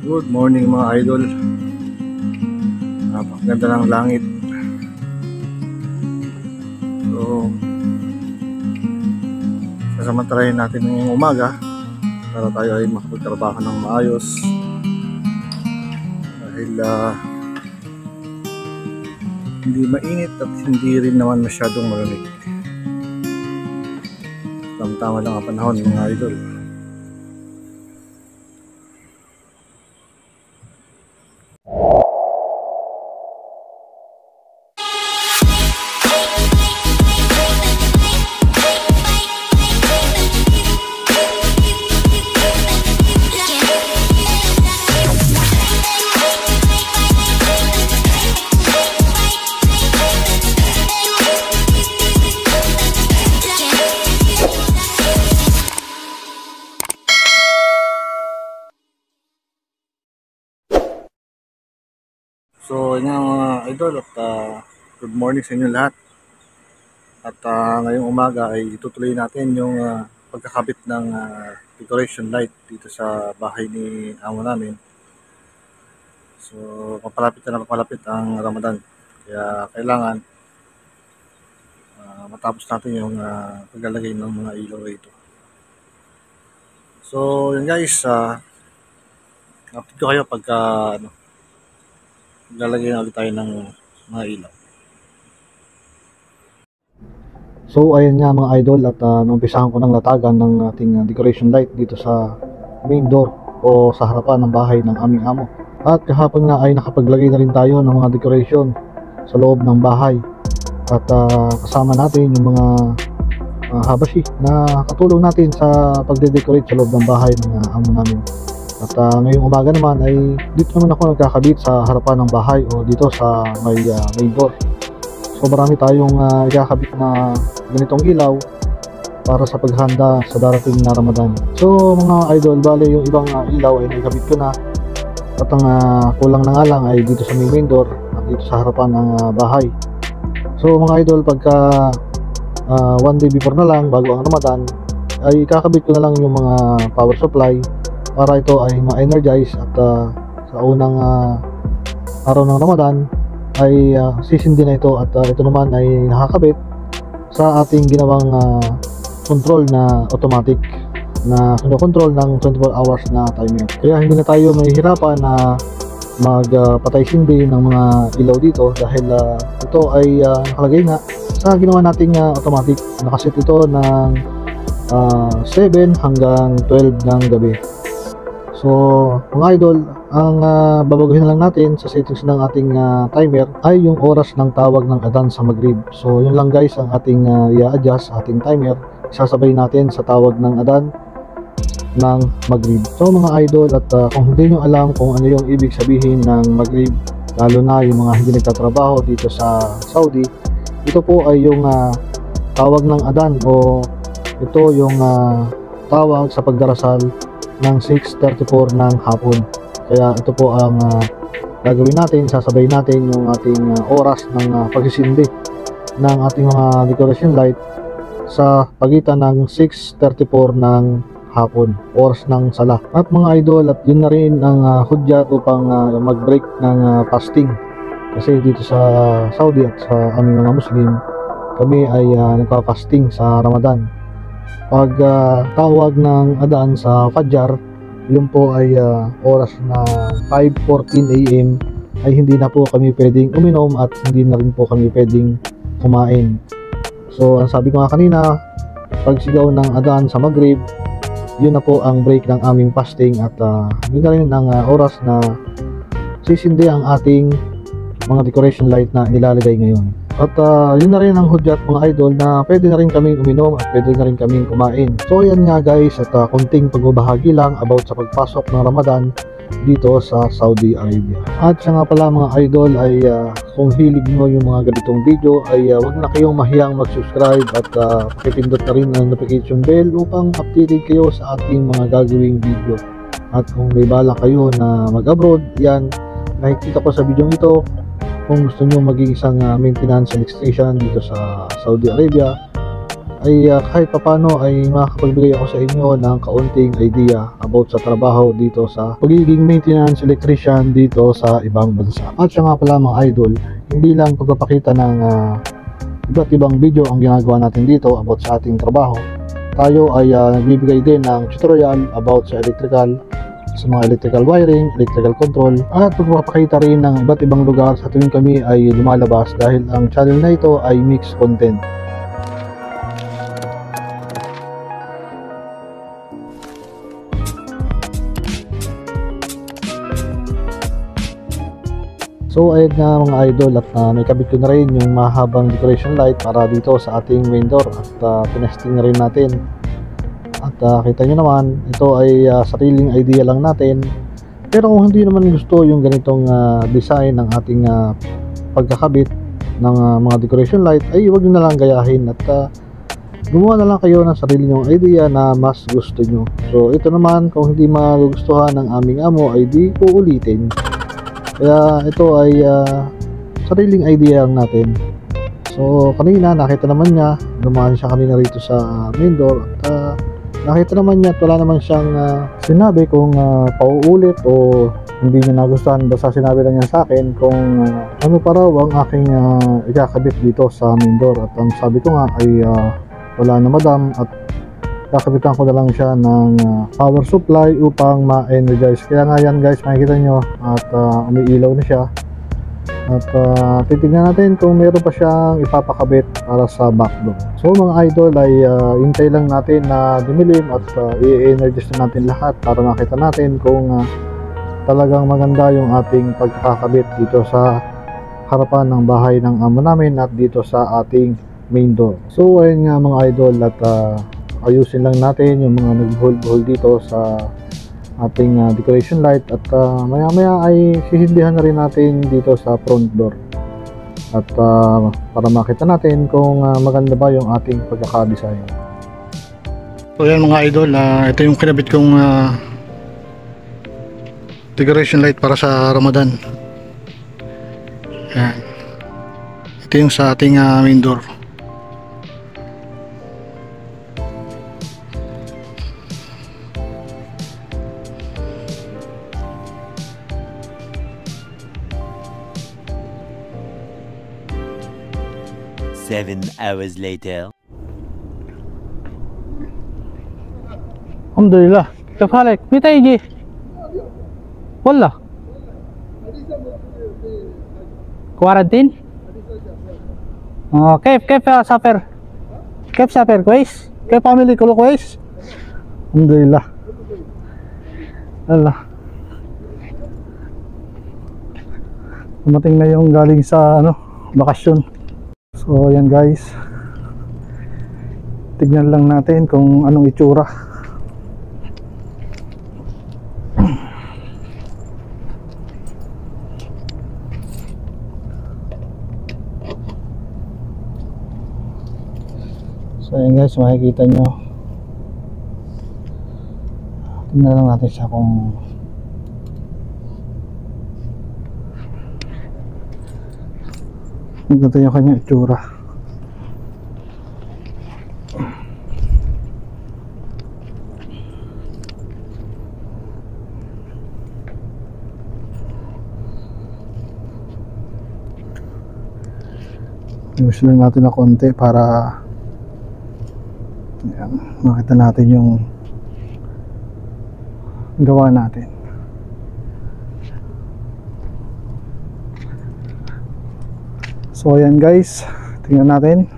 Good morning mga idol. Napakaganda ng langit. So, sasamantalahin natin ngayong umaga para tayo ay makapagtrabaho ng maayos. Dahil hindi mainit at hindi rin naman masyadong malamig. Tama-tama lang ang panahon mga idol. So, yun nga mga idol at good morning sa inyo lahat. At ngayong umaga ay itutuloy natin yung pagkakabit ng decoration light dito sa bahay ni amo namin. So, papalapit na papalapit ang Ramadan. Kaya kailangan matapos natin yung paglalagay ng mga ilaw rito. So, yun guys, update ko kayo pagka lalagay na ulit tayo ng mga ilaw. So ayun nga mga idol, at numpisahan ko ng latagan ng ating decoration light dito sa main door o sa harapan ng bahay ng aming amo. At kahapon nga ay nakapaglagay na rin tayo ng mga decoration sa loob ng bahay. At kasama natin yung mga habashi na katulong natin sa pagde-decorate sa loob ng bahay ng amo namin. At ngayong umaga naman ay dito naman ako nagkakabit sa harapan ng bahay o dito sa may main door. So marami tayong ikakabit na ganitong ilaw para sa paghanda sa darating na Ramadan. So mga idol, bale yung ibang ilaw ay naikabit ko na. At ang kulang na nga lang ay dito sa may main door at dito sa harapan ng bahay. So mga idol, pagka one day before na lang bago ang Ramadan ay ikakabit ko na lang yung mga power supply para ito ay ma-energize at sa unang araw ng Ramadan ay sisindi na ito at ito naman ay nakakabit sa ating ginawang control na automatic na control ng 24 hours na timer. Kaya hindi na tayo mahihirapan na magpatay sindi ng mga ilaw dito dahil ito ay nakalagay nga sa ginawa nating automatic. Nakaset ito ng 7 hanggang 12 ng gabi. So mga idol, ang babaguhin na lang natin sa settings ng ating timer ay yung oras ng tawag ng adhan sa Maghrib. So yun lang guys ang ating i-adjust sa ating timer. Sasabay natin sa tawag ng adhan ng Maghrib. So mga idol, at kung hindi nyo alam kung ano yung ibig sabihin ng Maghrib, lalo na yung mga hindi nagtatrabaho dito sa Saudi, ito po ay yung tawag ng adhan o ito yung tawag sa pagdarasal ng 6:34 ng hapon. Kaya ito po ang gagawin natin, sasabay natin yung ating oras ng pagsisindi ng ating mga decoration light sa pagitan ng 6:34 ng hapon, oras ng sala. At mga idol, at yun na rin ang hudyat upang mag-break ng fasting. Kasi dito sa Saudi at sa aming mga Muslim, kami ay nagpa-fasting sa Ramadan. Pag tawag ng adhan sa Fajr, yun po ay oras na 5:14 AM, ay hindi na po kami pwedeng uminom at hindi na rin po kami pwedeng kumain. So ang sabi ko nga kanina, pag sigaw ng adhan sa Maghrib, yun na po ang break ng aming fasting at yun na rin ang oras na sisindi ang ating mga decoration light na ilalagay ngayon. At yun na rin ang hudyat mga idol na pwede na rin kaming uminom at pwede na rin kaming kumain. So yan nga guys, at kunting pagbabahagi lang about sa pagpasok ng Ramadan dito sa Saudi Arabia. At siya nga pala mga idol ay kung hilig nyo yung mga ganitong video ay wag na kayong mahiyang mag-subscribe at pakipindot na rin ang notification bell upang updated kayo sa ating mga gagawing video. At kung may bala kayo na mag-abroad, yan nakikita ko sa video ito. Kung gusto nyo maging isang maintenance electrician dito sa Saudi Arabia, ay kahit papano ay makakapagbigay ako sa inyo ng kaunting idea about sa trabaho dito sa pagiging maintenance electrician dito sa ibang bansa. At siya nga pala mga idol, hindi lang pagpapakita ng iba't ibang video ang ginagawa natin dito about sa ating trabaho. Tayo ay nagbibigay din ng tutorial about sa electrical, sa mga electrical wiring, electrical control, at pagpapakita rin ng iba't ibang lugar sa tuwing kami ay lumalabas dahil ang channel na ito ay mixed content. So ayun nga mga idol, at may kabit ko na rin yung mahabang decoration light para dito sa ating main door, at tinesting na rin natin. At kita nyo naman, ito ay sariling idea lang natin. Pero kung hindi naman gusto yung ganitong design ng ating pagkakabit ng mga decoration light, ay huwag nyo na lang gayahin at gumawa na lang kayo ng sarili nyong idea na mas gusto nyo. So ito naman, kung hindi magugustuhan ng aming amo ay di uulitin. Kaya ito ay sariling idea lang natin. So kanina nakita naman niya, dumaan siya kanina rito sa main door, at nakita naman niya at wala naman siyang sinabi kung pauulit o hindi niya nagustuhan. Basta sinabi lang niya sa akin kung ano pa raw ang aking ikakabit dito sa main door. At ang sabi ko nga ay wala na madam, at kakabitan ko na lang siya ng power supply upang ma-energize. Kaya nga yan guys, makikita nyo at umiilaw na siya. At titignan natin kung meron pa siyang ipapakabit para sa back door. So mga idol ay hintay lang natin na dumilim at i-energize na natin lahat para makita natin kung talagang maganda yung ating pagkakabit dito sa harapan ng bahay ng amo namin at dito sa ating main door. So ayun nga mga idol, at ayusin lang natin yung mga nagbuhol-buhol dito sa ating decoration light, at maya maya ay sisindihan na rin natin dito sa front door, at para makita natin kung maganda ba yung ating pagkakadesign. So yan mga idol, ito yung kinabit kong decoration light para sa Ramadan. Yan. Ito yung sa ating main door. Seven hours later. Alhamdulillah. كيف حالك؟ متى يجي؟ والله كوارنتين؟ كيف سافر؟ كيف سافر كويس؟ كيف عامل كله كويس؟ Alhamdulillah. Allah. Dumating na yung galing sa bakasyon. So yan guys, tignan lang natin kung anong itsura. So yan guys, makikita nyo, tignan lang natin siya kung ganito yung kanyang itsura. Ayos lang natin na konti para yan, makita natin yung gawa natin. So ayan guys, tingnan natin.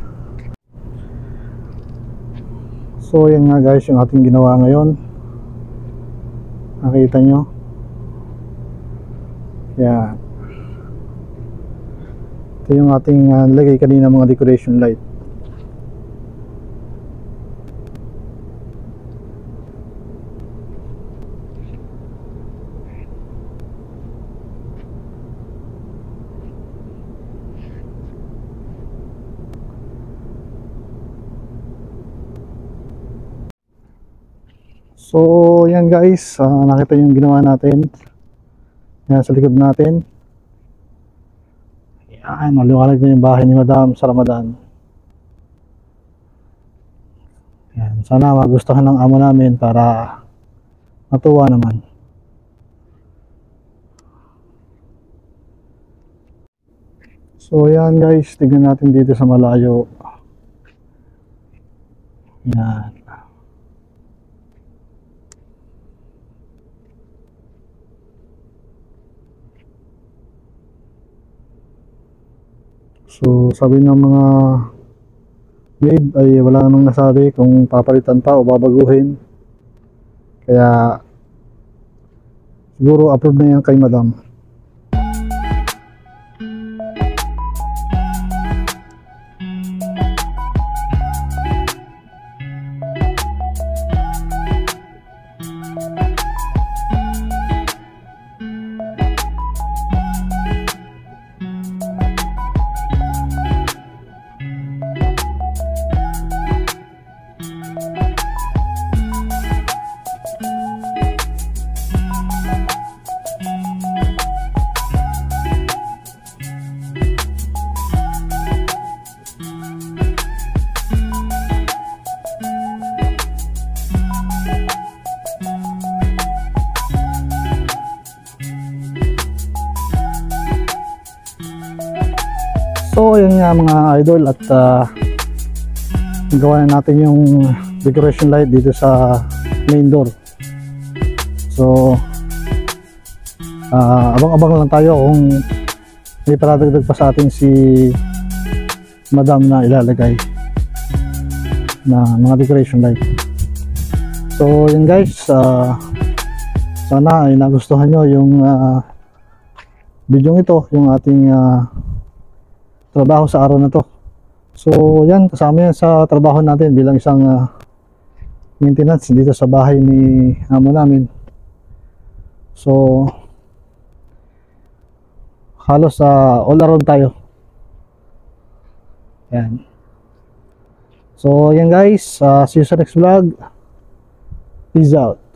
So ayan nga guys yung ating ginawa ngayon. Nakita nyo? Yan. Ito yung ating lagay kanina mga decoration light. So yan guys, nakita yung ginawa natin. Yan sa likod natin. Yan, maliwanag na yung bahay ni Madam sa Ramadan. Yan. Sana magustuhan ng amo namin para matuwa naman. So yan guys, tignan natin dito sa malayo. Yan. So sabi ng mga maid ay wala namang nasabi kung papalitan pa o babaguhin. Kaya siguro approve na yan kay madam. So yun nga mga idol, at gawa na natin yung decoration light dito sa main door. So abang-abang lang tayo kung may paradagdag pa sa atin si madam na ilalagay na mga decoration light. So yun guys, sana ay nagustuhan nyo yung video ito, yung ating trabaho sa araw na to. So yan, kasama yan sa trabaho natin bilang isang maintenance dito sa bahay ni amo namin. So halos all around tayo. Yan. So yan guys, see you sa next vlog. Peace out.